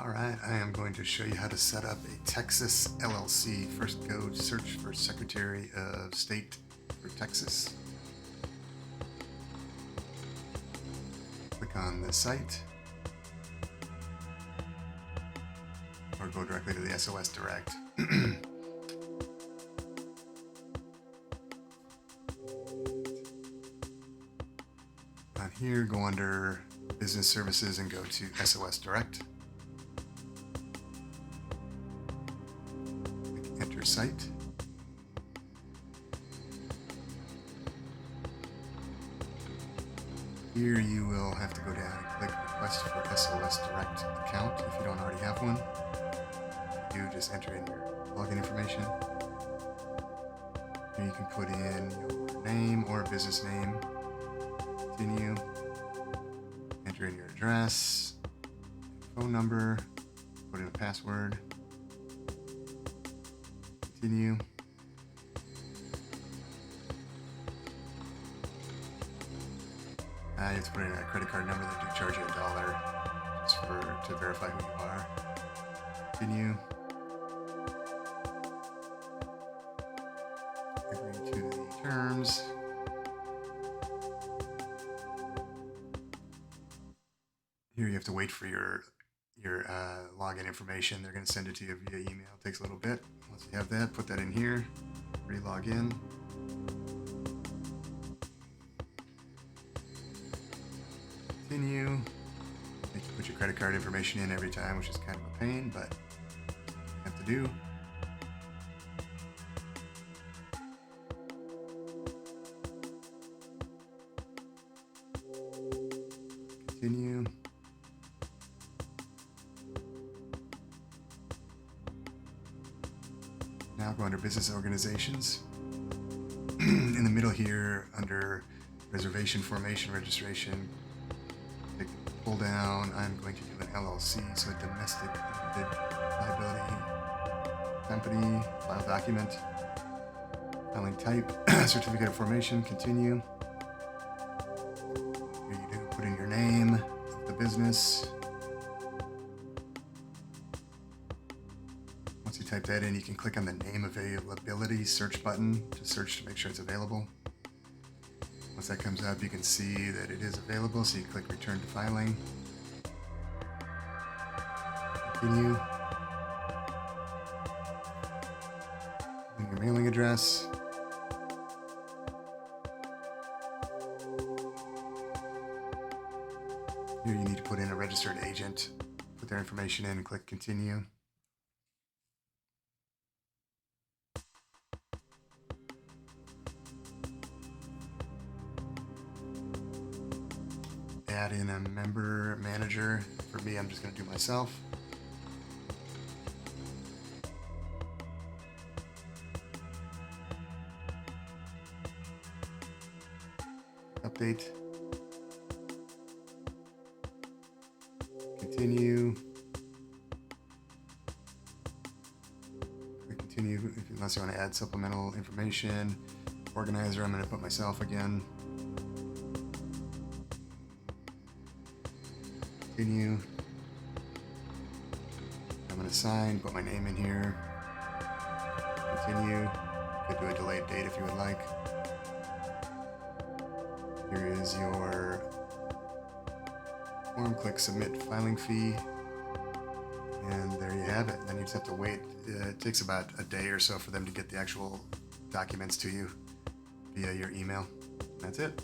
All right, I am going to show you how to set up a Texas LLC. First, go search for Secretary of State for Texas. Click on the site, or go directly to the SOS Direct. On here, go under Business Services and go to SOS Direct. Enter site. Here you will have to go down and click Request for SOS Direct account if you don't already have one. You just enter in your login information. Here you can put in your name or business name. Continue. Enter in your address, phone number, put in a password. Continue. You have to put in a credit card number. They do charge you $1 just to verify who you are. Continue. Agree to the terms. Here you have to wait for your login information. They're going to send it to you via email. It takes a little bit. Once you have that, put that in here. Re-log in. Continue. You have to put your credit card information in every time, which is kind of a pain, but you have to do. Continue. Now go under Business Organizations. In the middle here, under Reservation Formation Registration, pull down, I'm going to do an LLC, so a domestic liability company, file document, filing type, certificate of formation, continue. Here you do put in your name of the business. Once you type that in, you can click on the name availability search button to search to make sure it's available. Once that comes up, you can see that it is available, so you click Return to Filing. Continue. And your mailing address. Here you need to put in a registered agent. Put their information in and click Continue. Add in a member manager. For me, I'm just going to do myself. Update. Continue. Click continue unless you want to add supplemental information. Organizer, I'm going to put myself again. Continue. I'm going to sign, put my name in here. Continue. Could do a delayed date if you would like. Here is your form. Click Submit Filing Fee. And there you have it. Then you just have to wait. It takes about a day or so for them to get the actual documents to you via your email. That's it.